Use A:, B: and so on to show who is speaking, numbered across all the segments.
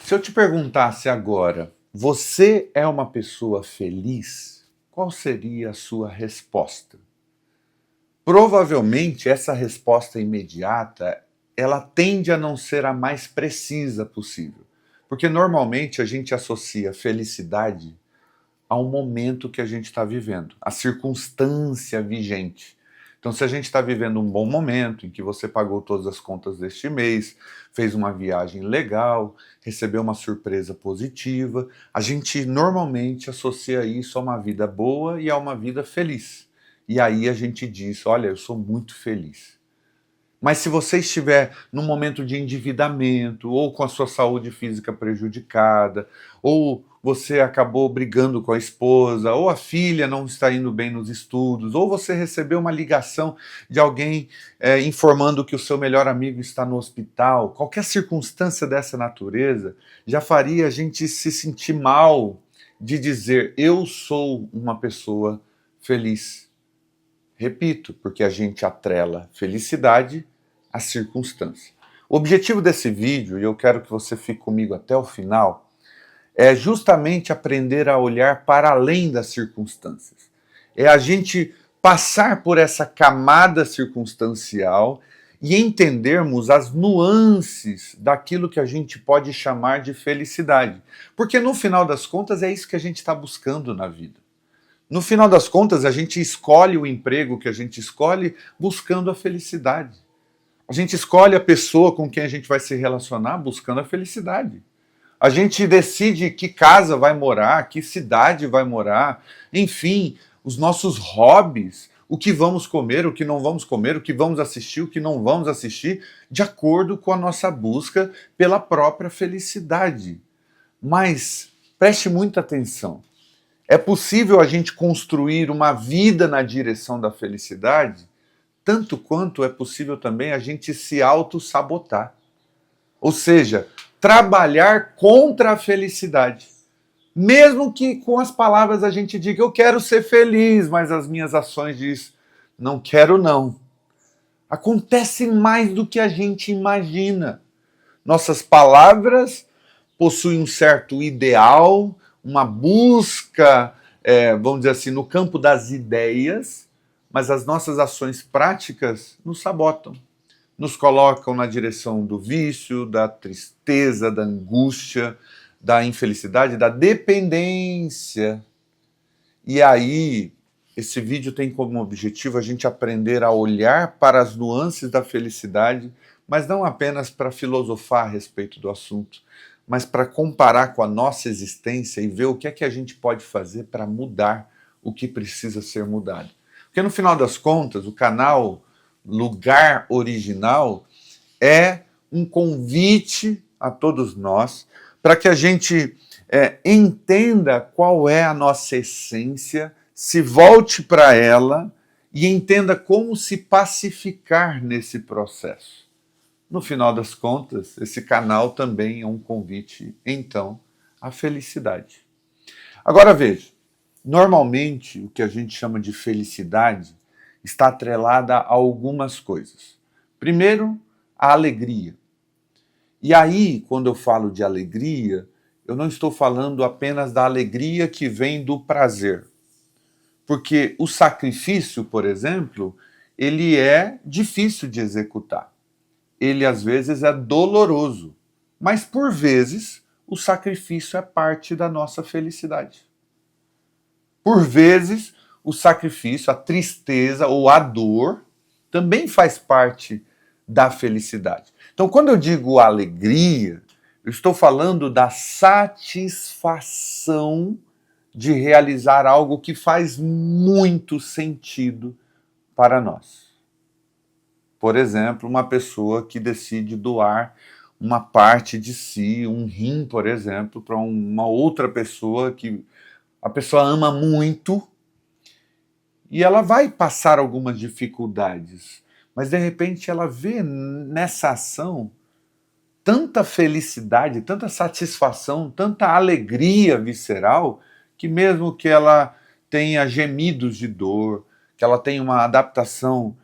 A: Se eu te perguntasse agora, você é uma pessoa feliz? Qual seria a sua resposta? Provavelmente essa resposta imediata, ela tende a não ser a mais precisa possível. Porque normalmente a gente associa felicidade ao momento que a gente está vivendo, à circunstância vigente. Então, se a gente está vivendo um bom momento, em que você pagou todas as contas deste mês, fez uma viagem legal, recebeu uma surpresa positiva, a gente normalmente associa isso a uma vida boa e a uma vida feliz. E aí a gente diz, olha, eu sou muito feliz. Mas se você estiver num momento de endividamento, ou com a sua saúde física prejudicada, ou você acabou brigando com a esposa, ou a filha não está indo bem nos estudos, ou você recebeu uma ligação de alguém informando que o seu melhor amigo está no hospital, qualquer circunstância dessa natureza já faria a gente se sentir mal de dizer eu sou uma pessoa feliz. Repito, porque a gente atrela felicidade à circunstância. O objetivo desse vídeo, e eu quero que você fique comigo até o final, é justamente aprender a olhar para além das circunstâncias. É a gente passar por essa camada circunstancial e entendermos as nuances daquilo que a gente pode chamar de felicidade. Porque no final das contas é isso que a gente está buscando na vida. No final das contas, a gente escolhe o emprego que a gente escolhe buscando a felicidade. A gente escolhe a pessoa com quem a gente vai se relacionar buscando a felicidade. A gente decide que casa vai morar, que cidade vai morar, enfim, os nossos hobbies, o que vamos comer, o que não vamos comer, o que vamos assistir, o que não vamos assistir, de acordo com a nossa busca pela própria felicidade. Mas preste muita atenção. É possível a gente construir uma vida na direção da felicidade, tanto quanto é possível também a gente se auto-sabotar. Ou seja, trabalhar contra a felicidade. Mesmo que com as palavras a gente diga, eu quero ser feliz, mas as minhas ações dizem, não quero não. Acontece mais do que a gente imagina. Nossas palavras possuem um certo ideal, uma busca, vamos dizer assim, no campo das ideias, mas as nossas ações práticas nos sabotam, nos colocam na direção do vício, da tristeza, da angústia, da infelicidade, da dependência. E aí, esse vídeo tem como objetivo a gente aprender a olhar para as nuances da felicidade, mas não apenas para filosofar a respeito do assunto, mas para comparar com a nossa existência e ver o que é que a gente pode fazer para mudar o que precisa ser mudado. Porque no final das contas, o canal Lugar Original é um convite a todos nós para que a gente entenda qual é a nossa essência, se volte para ela e entenda como se pacificar nesse processo. No final das contas, esse canal também é um convite, então, à felicidade. Agora veja, normalmente o que a gente chama de felicidade está atrelada a algumas coisas. Primeiro, a alegria. E aí, quando eu falo de alegria, eu não estou falando apenas da alegria que vem do prazer. Porque o sacrifício, por exemplo, ele é difícil de executar. Ele às vezes é doloroso, mas por vezes o sacrifício é parte da nossa felicidade. Por vezes o sacrifício, a tristeza ou a dor também faz parte da felicidade. Então, quando eu digo alegria, eu estou falando da satisfação de realizar algo que faz muito sentido para nós. Por exemplo, uma pessoa que decide doar uma parte de si, um rim, por exemplo, para uma outra pessoa que a pessoa ama muito e ela vai passar algumas dificuldades, mas de repente ela vê nessa ação tanta felicidade, tanta satisfação, tanta alegria visceral, que mesmo que ela tenha gemidos de dor, que ela tenha uma adaptação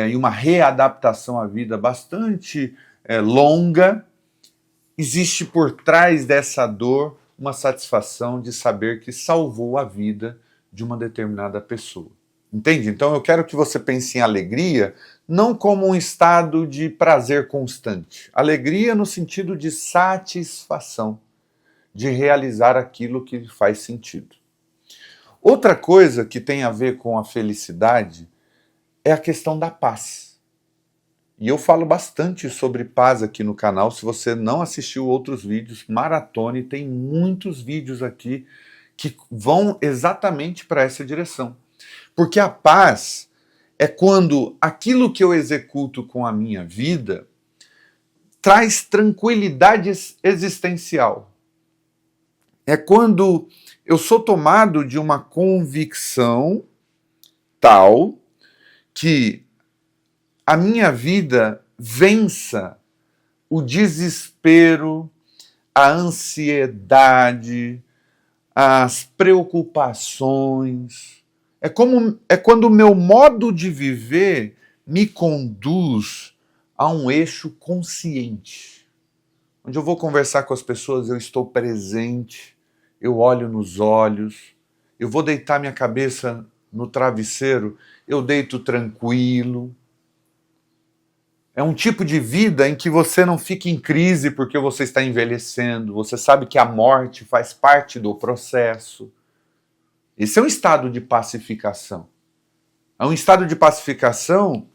A: e uma readaptação à vida bastante longa, existe por trás dessa dor uma satisfação de saber que salvou a vida de uma determinada pessoa. Entende? Então eu quero que você pense em alegria não como um estado de prazer constante. Alegria no sentido de satisfação, de realizar aquilo que faz sentido. Outra coisa que tem a ver com a felicidade é a questão da paz. E eu falo bastante sobre paz aqui no canal. Se você não assistiu outros vídeos, maratone, tem muitos vídeos aqui que vão exatamente para essa direção. Porque a paz é quando aquilo que eu executo com a minha vida traz tranquilidade existencial. É quando eu sou tomado de uma convicção tal que a minha vida vença o desespero, a ansiedade, as preocupações. É quando o meu modo de viver me conduz a um eixo consciente. Onde eu vou conversar com as pessoas, eu estou presente, eu olho nos olhos, eu vou deitar minha cabeça no travesseiro, eu deito tranquilo. É um tipo de vida em que você não fica em crise porque você está envelhecendo, você sabe que a morte faz parte do processo. Esse é um estado de pacificação. É um estado de pacificação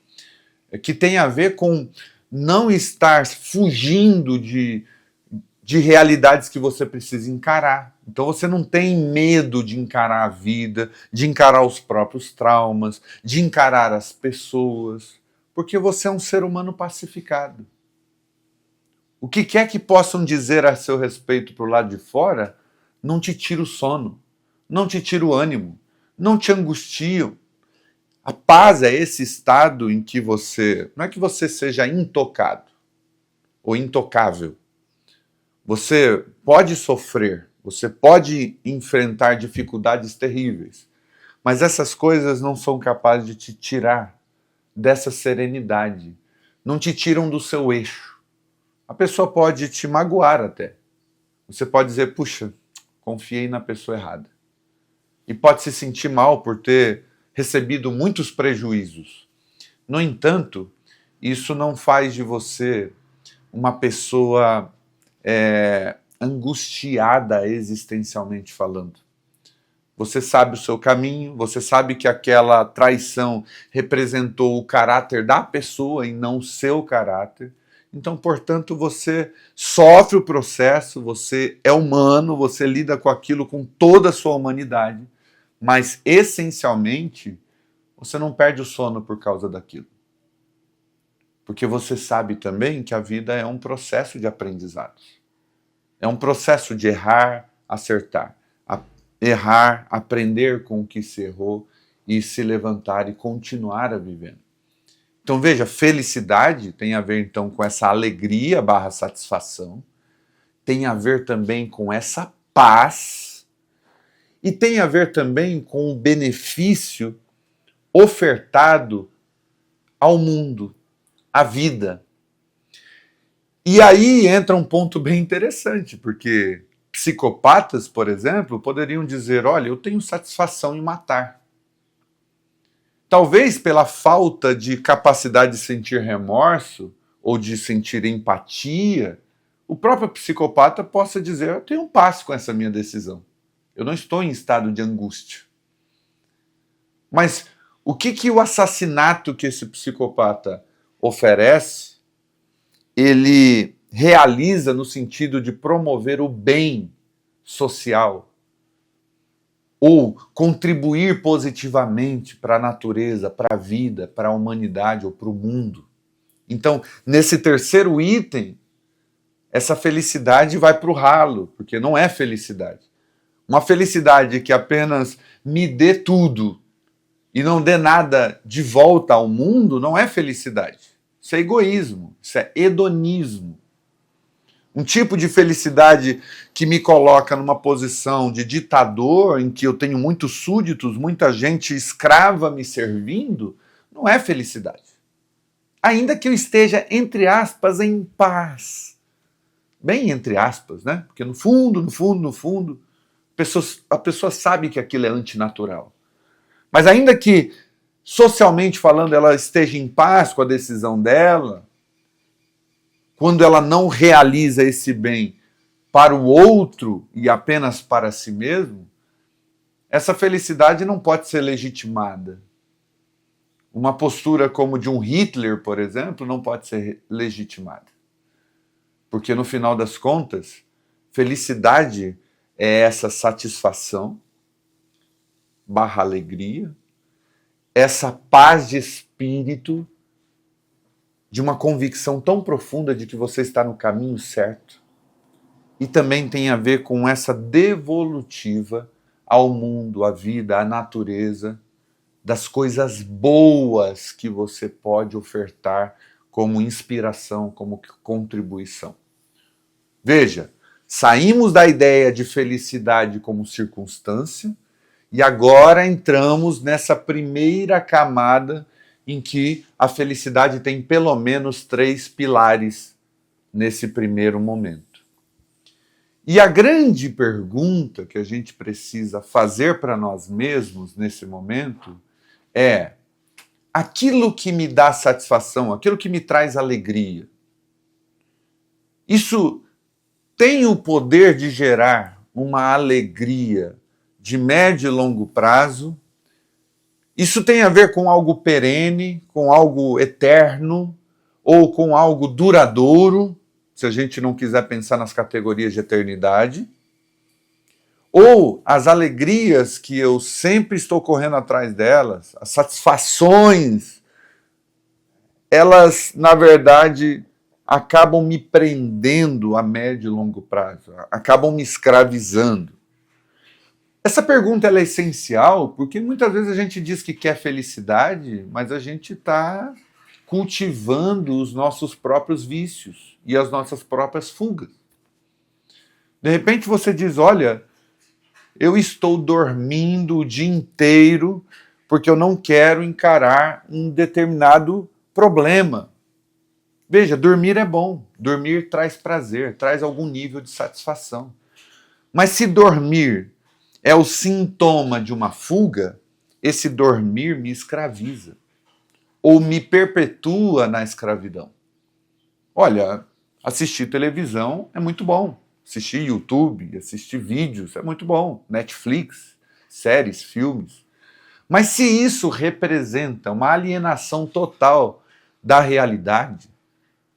A: que tem a ver com não estar fugindo de realidades que você precisa encarar. Então você não tem medo de encarar a vida, de encarar os próprios traumas, de encarar as pessoas, porque você é um ser humano pacificado. O que quer que possam dizer a seu respeito para o lado de fora, não te tira o sono, não te tira o ânimo, não te angustiam. A paz é esse estado em que você, não é que você seja intocado ou intocável. Você pode sofrer, você pode enfrentar dificuldades terríveis, mas essas coisas não são capazes de te tirar dessa serenidade, não te tiram do seu eixo. A pessoa pode te magoar até. Você pode dizer, puxa, confiei na pessoa errada. E pode se sentir mal por ter recebido muitos prejuízos. No entanto, isso não faz de você uma pessoa angustiada existencialmente falando. Você sabe o seu caminho, você sabe que aquela traição representou o caráter da pessoa e não o seu caráter. Então, portanto, você sofre o processo, você é humano, você lida com aquilo com toda a sua humanidade, mas, essencialmente, você não perde o sono por causa daquilo. Porque você sabe também que a vida é um processo de aprendizado. É um processo de errar, acertar. Errar, aprender com o que se errou e se levantar e continuar a viver. Então veja, felicidade tem a ver então com essa alegria / satisfação, tem a ver também com essa paz e tem a ver também com o benefício ofertado ao mundo, à vida. E aí entra um ponto bem interessante, porque psicopatas, por exemplo, poderiam dizer, olha, eu tenho satisfação em matar. Talvez pela falta de capacidade de sentir remorso ou de sentir empatia, o próprio psicopata possa dizer, eu tenho paz com essa minha decisão. Eu não estou em estado de angústia. Mas o que o assassinato que esse psicopata oferece, ele realiza no sentido de promover o bem social ou contribuir positivamente para a natureza, para a vida, para a humanidade ou para o mundo. Então, nesse terceiro item, essa felicidade vai para o ralo, porque não é felicidade. Uma felicidade que apenas me dê tudo e não dê nada de volta ao mundo não é felicidade. Isso é egoísmo, isso é hedonismo. Um tipo de felicidade que me coloca numa posição de ditador, em que eu tenho muitos súditos, muita gente escrava me servindo, não é felicidade. Ainda que eu esteja, entre aspas, em paz. bem entre aspas, né? Porque no fundo, a pessoa sabe que aquilo é antinatural. Mas ainda que, socialmente falando, ela esteja em paz com a decisão dela, quando ela não realiza esse bem para o outro e apenas para si mesmo, essa felicidade não pode ser legitimada. Uma postura como de um Hitler, por exemplo, não pode ser legitimada. Porque no final das contas, felicidade é essa satisfação / alegria, essa paz de espírito, de uma convicção tão profunda de que você está no caminho certo. E também tem a ver com essa devolutiva ao mundo, à vida, à natureza, das coisas boas que você pode ofertar como inspiração, como contribuição. Veja, saímos da ideia de felicidade como circunstância e agora entramos nessa primeira camada em que a felicidade tem pelo menos 3 pilares nesse primeiro momento. E a grande pergunta que a gente precisa fazer para nós mesmos nesse momento é: aquilo que me dá satisfação, aquilo que me traz alegria, isso tem o poder de gerar uma alegria de médio e longo prazo? Isso tem a ver com algo perene, com algo eterno, ou com algo duradouro, se a gente não quiser pensar nas categorias de eternidade? Ou as alegrias que eu sempre estou correndo atrás delas, as satisfações, elas, na verdade, acabam me prendendo a médio e longo prazo, acabam me escravizando. Essa pergunta ela é essencial porque muitas vezes a gente diz que quer felicidade, mas a gente está cultivando os nossos próprios vícios e as nossas próprias fugas. De repente você diz: olha, eu estou dormindo o dia inteiro porque eu não quero encarar um determinado problema. Veja, dormir é bom, dormir traz prazer, traz algum nível de satisfação. Mas se dormir é o sintoma de uma fuga, esse dormir me escraviza ou me perpetua na escravidão. Olha, assistir televisão é muito bom, assistir YouTube, assistir vídeos é muito bom, Netflix, séries, filmes. Mas se isso representa uma alienação total da realidade,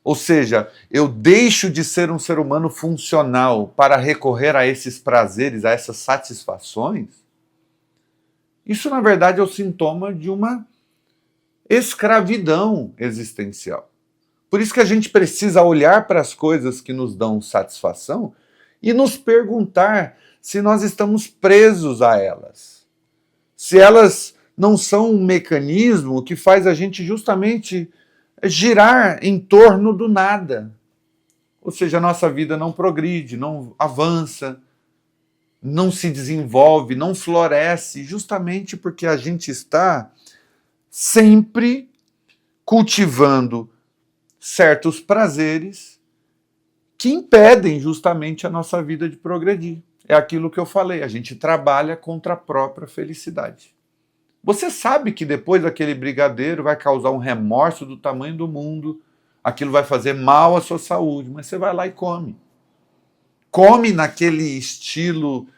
A: ou seja, eu deixo de ser um ser humano funcional para recorrer a esses prazeres, a essas satisfações, isso na verdade é o sintoma de uma escravidão existencial. Por isso que a gente precisa olhar para as coisas que nos dão satisfação e nos perguntar se nós estamos presos a elas. Se elas não são um mecanismo que faz a gente justamente girar em torno do nada. Ou seja, a nossa vida não progride, não avança, não se desenvolve, não floresce, justamente porque a gente está sempre cultivando certos prazeres que impedem justamente a nossa vida de progredir. É aquilo que eu falei, a gente trabalha contra a própria felicidade. Você sabe que depois daquele brigadeiro vai causar um remorso do tamanho do mundo, aquilo vai fazer mal à sua saúde, mas você vai lá e come. Come naquele estilo: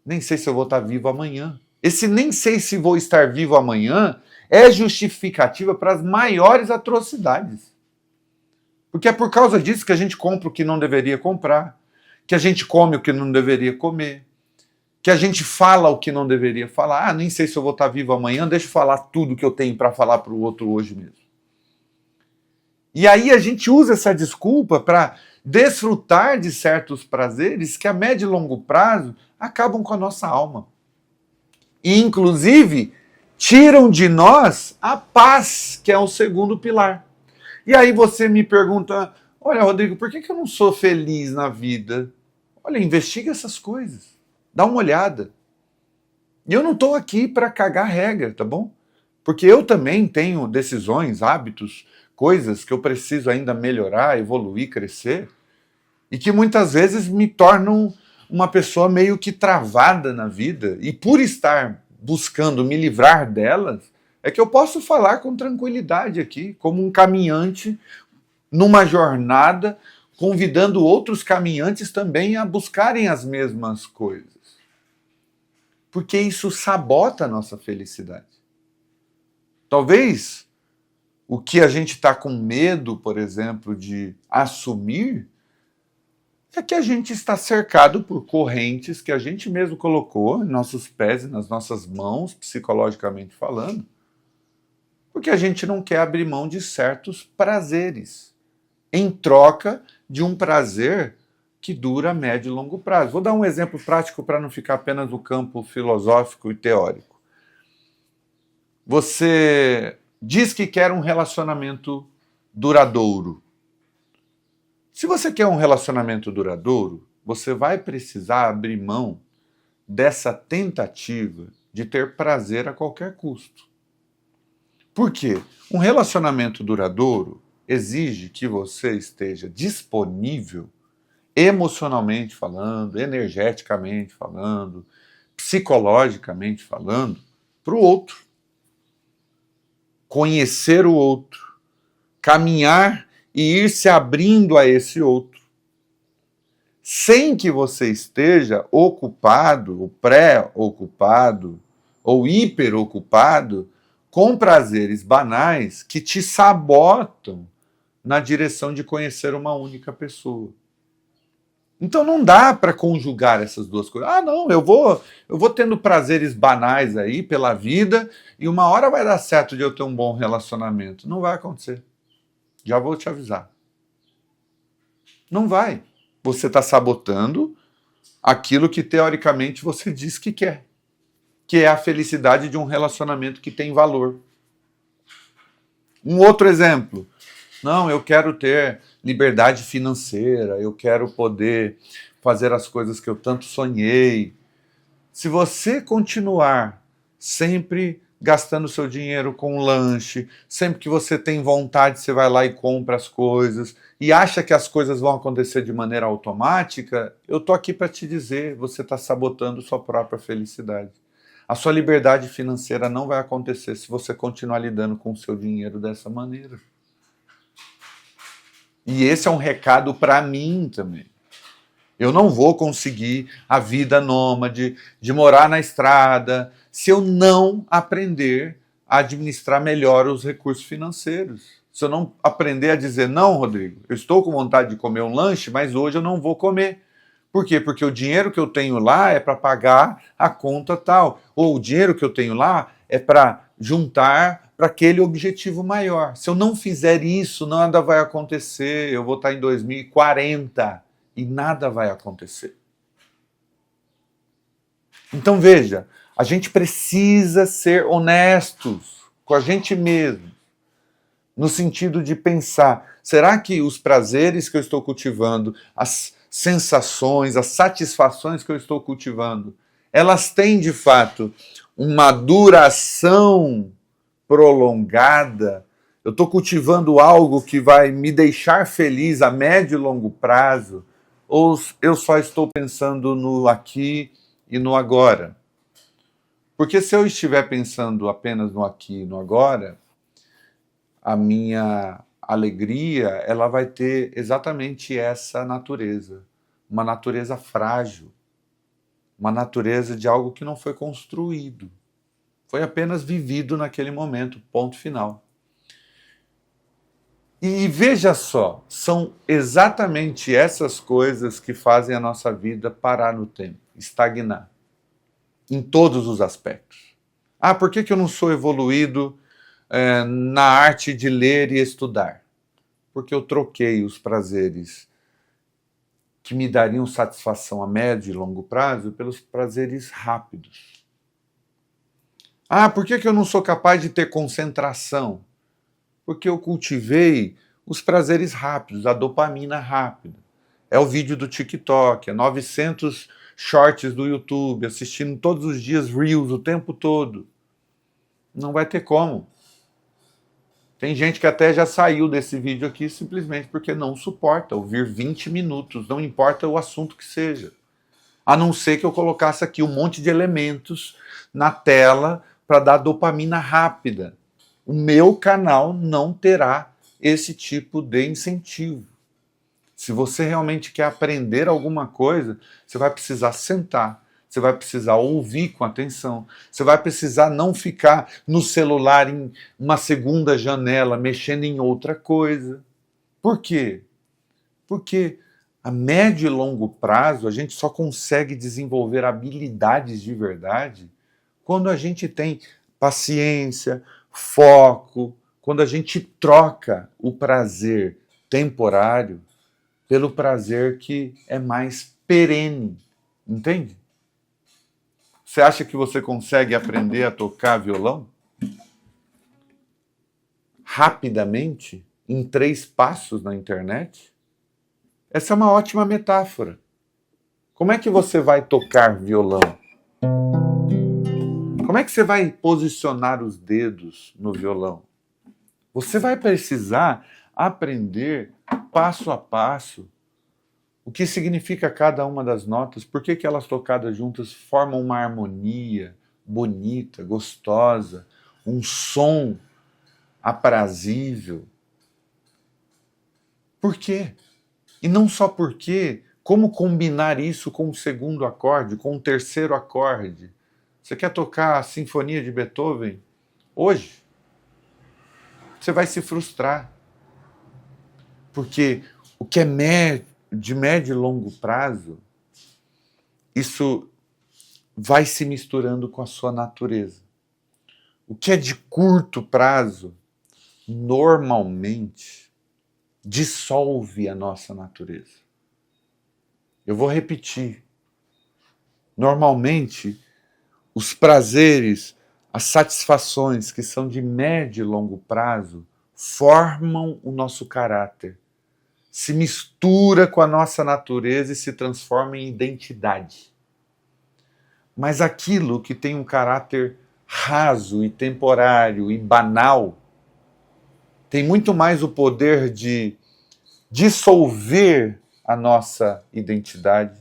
A: nem sei se eu vou estar vivo amanhã. Esse nem sei se vou estar vivo amanhã é justificativa para as maiores atrocidades. Porque é por causa disso que a gente compra o que não deveria comprar, que a gente come o que não deveria comer, que a gente fala o que não deveria falar. Nem sei se eu vou estar vivo amanhã, deixa eu falar tudo que eu tenho para falar para o outro hoje mesmo. E aí a gente usa essa desculpa para desfrutar de certos prazeres que a médio e longo prazo acabam com a nossa alma. E, inclusive, tiram de nós a paz, que é o segundo pilar. E aí você me pergunta: olha, Rodrigo, por que eu não sou feliz na vida? Olha, investiga essas coisas. Dá uma olhada. E eu não estou aqui para cagar regra, tá bom? Porque eu também tenho decisões, hábitos, coisas que eu preciso ainda melhorar, evoluir, crescer, e que muitas vezes me tornam uma pessoa meio que travada na vida, e por estar buscando me livrar delas, é que eu posso falar com tranquilidade aqui, como um caminhante numa jornada, convidando outros caminhantes também a buscarem as mesmas coisas. Porque isso sabota a nossa felicidade. Talvez o que a gente está com medo, por exemplo, de assumir, é que a gente está cercado por correntes que a gente mesmo colocou em nossos pés e nas nossas mãos, psicologicamente falando, porque a gente não quer abrir mão de certos prazeres, em troca de um prazer que dura a médio e longo prazo. Vou dar um exemplo prático para não ficar apenas no campo filosófico e teórico. Você diz que quer um relacionamento duradouro. Se você quer um relacionamento duradouro, você vai precisar abrir mão dessa tentativa de ter prazer a qualquer custo. Por quê? Um relacionamento duradouro exige que você esteja disponível, emocionalmente falando, energeticamente falando, psicologicamente falando, para o outro. Conhecer o outro, caminhar e ir se abrindo a esse outro, sem que você esteja ocupado, ou pré-ocupado, ou hiperocupado com prazeres banais que te sabotam na direção de conhecer uma única pessoa. Então não dá para conjugar essas duas coisas. Ah, não, eu vou tendo prazeres banais aí pela vida e uma hora vai dar certo de eu ter um bom relacionamento. Não vai acontecer. Já vou te avisar. Não vai. Você está sabotando aquilo que teoricamente você diz que quer, que é a felicidade de um relacionamento que tem valor. Um outro exemplo. Não, eu quero ter liberdade financeira, eu quero poder fazer as coisas que eu tanto sonhei. Se você continuar sempre gastando seu dinheiro com lanche, sempre que você tem vontade, você vai lá e compra as coisas, e acha que as coisas vão acontecer de maneira automática, eu tô aqui para te dizer, você está sabotando sua própria felicidade. A sua liberdade financeira não vai acontecer se você continuar lidando com o seu dinheiro dessa maneira. E esse é um recado para mim também. Eu não vou conseguir a vida nômade, de morar na estrada, se eu não aprender a administrar melhor os recursos financeiros. Se eu não aprender a dizer, não, Rodrigo, eu estou com vontade de comer um lanche, mas hoje eu não vou comer. Por quê? Porque o dinheiro que eu tenho lá é para pagar a conta tal. Ou o dinheiro que eu tenho lá é para juntar para aquele objetivo maior. Se eu não fizer isso, nada vai acontecer. Eu vou estar em 2040 e nada vai acontecer. Então veja, a gente precisa ser honestos com a gente mesmo, no sentido de pensar, será que os prazeres que eu estou cultivando, as sensações, as satisfações que eu estou cultivando, elas têm de fato uma duração prolongada? Eu estou cultivando algo que vai me deixar feliz a médio e longo prazo? Ou eu só estou pensando no aqui e no agora? Porque se eu estiver pensando apenas no aqui e no agora, a minha alegria, ela vai ter exatamente essa natureza. Uma natureza frágil. Uma natureza de algo que não foi construído. Foi apenas vivido naquele momento, ponto final. E veja só, são exatamente essas coisas que fazem a nossa vida parar no tempo, estagnar. Em todos os aspectos. Ah, por que eu não sou evoluído na arte de ler e estudar? Porque eu troquei os prazeres que me dariam satisfação a médio e longo prazo pelos prazeres rápidos. Ah, por que eu não sou capaz de ter concentração? Porque eu cultivei os prazeres rápidos, a dopamina rápida. É o vídeo do TikTok, é 900 shorts do YouTube, assistindo todos os dias Reels o tempo todo. Não vai ter como. Tem gente que até já saiu desse vídeo aqui simplesmente porque não suporta ouvir 20 minutos, não importa o assunto que seja. A não ser que eu colocasse aqui um monte de elementos na tela para dar dopamina rápida. O meu canal não terá esse tipo de incentivo. Se você realmente quer aprender alguma coisa, você vai precisar sentar, você vai precisar ouvir com atenção, você vai precisar não ficar no celular em uma segunda janela, mexendo em outra coisa. Por quê? Porque a médio e longo prazo a gente só consegue desenvolver habilidades de verdade quando a gente tem paciência, foco, quando a gente troca o prazer temporário pelo prazer que é mais perene, entende? Você acha que você consegue aprender a tocar violão rapidamente, em 3 passos na internet? Essa é uma ótima metáfora. Como é que você vai tocar violão? Como é que você vai posicionar os dedos no violão? Você vai precisar aprender passo a passo o que significa cada uma das notas, por que elas tocadas juntas formam uma harmonia bonita, gostosa, um som aprazível. Por quê? E não só por quê, como combinar isso com o segundo acorde, com o terceiro acorde? Você quer tocar a Sinfonia de Beethoven hoje? Você vai se frustrar. Porque o que é de médio e longo prazo, isso vai se misturando com a sua natureza. O que é de curto prazo, normalmente, dissolve a nossa natureza. Eu vou repetir. Normalmente, os prazeres, as satisfações que são de médio e longo prazo formam o nosso caráter, se mistura com a nossa natureza e se transforma em identidade. Mas aquilo que tem um caráter raso e temporário e banal tem muito mais o poder de dissolver a nossa identidade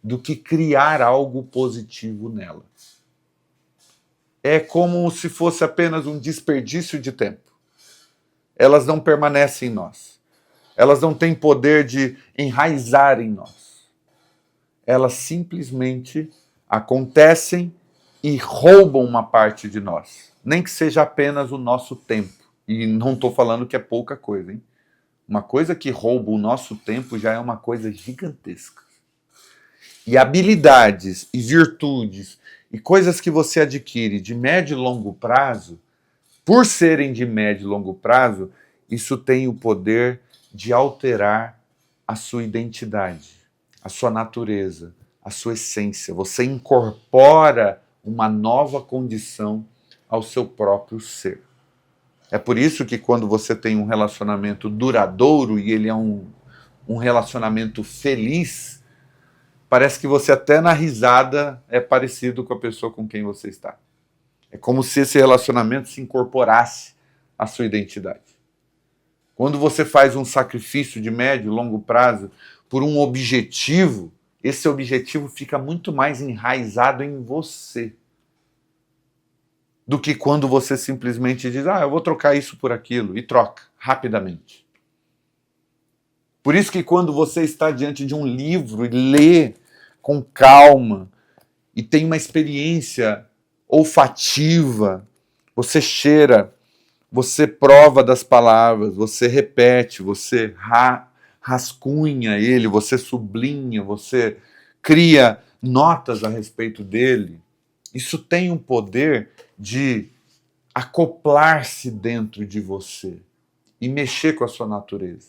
A: do que criar algo positivo nela. É como se fosse apenas um desperdício de tempo. Elas não permanecem em nós. Elas não têm poder de enraizar em nós. Elas simplesmente acontecem e roubam uma parte de nós. Nem que seja apenas o nosso tempo. E não estou falando que é pouca coisa, hein? Uma coisa que rouba o nosso tempo já é uma coisa gigantesca. E habilidades e virtudes e coisas que você adquire de médio e longo prazo, por serem de médio e longo prazo, isso tem o poder de alterar a sua identidade, a sua natureza, a sua essência. Você incorpora uma nova condição ao seu próprio ser. É por isso que quando você tem um relacionamento duradouro e ele é um relacionamento feliz, parece que você até na risada é parecido com a pessoa com quem você está. É como se esse relacionamento se incorporasse à sua identidade. Quando você faz um sacrifício de médio e longo prazo por um objetivo, esse objetivo fica muito mais enraizado em você do que quando você simplesmente diz, eu vou trocar isso por aquilo, e troca, rapidamente. Por isso que quando você está diante de um livro e lê com calma, e tem uma experiência olfativa, você cheira, você prova das palavras, você repete, você rascunha ele, você sublinha, você cria notas a respeito dele. Isso tem um poder de acoplar-se dentro de você e mexer com a sua natureza.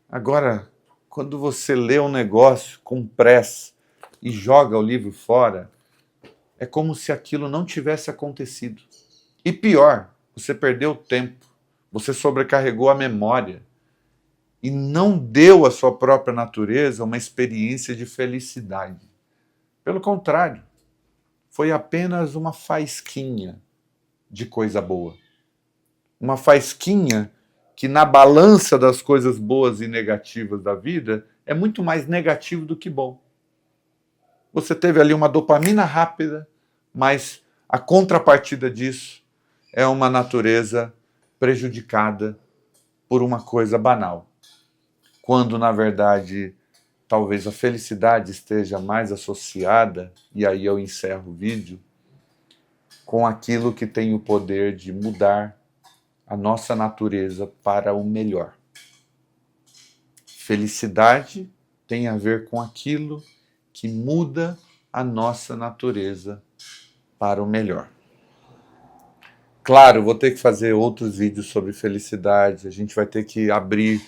A: Agora, quando você lê um negócio com pressa e joga o livro fora, é como se aquilo não tivesse acontecido. E pior, você perdeu tempo, você sobrecarregou a memória e não deu à sua própria natureza uma experiência de felicidade. Pelo contrário, foi apenas uma faísquinha de coisa boa. uma faísquinha que na balança das coisas boas e negativas da vida é muito mais negativo do que bom. Você teve ali uma dopamina rápida, mas a contrapartida disso é uma natureza prejudicada por uma coisa banal. Quando, na verdade, talvez a felicidade esteja mais associada, e aí eu encerro o vídeo, com aquilo que tem o poder de mudar a nossa natureza para o melhor. Felicidade tem a ver com aquilo que muda a nossa natureza para o melhor. Claro, vou ter que fazer outros vídeos sobre felicidade, a gente vai ter que abrir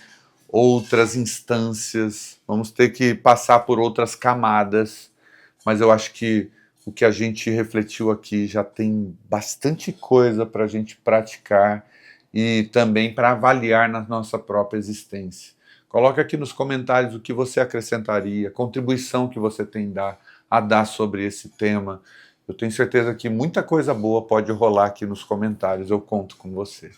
A: outras instâncias, vamos ter que passar por outras camadas, mas eu acho que o que a gente refletiu aqui já tem bastante coisa para a gente praticar e também para avaliar na nossa própria existência. Coloque aqui nos comentários o que você acrescentaria, a contribuição que você tem a dar sobre esse tema. Eu tenho certeza que muita coisa boa pode rolar aqui nos comentários, eu conto com você.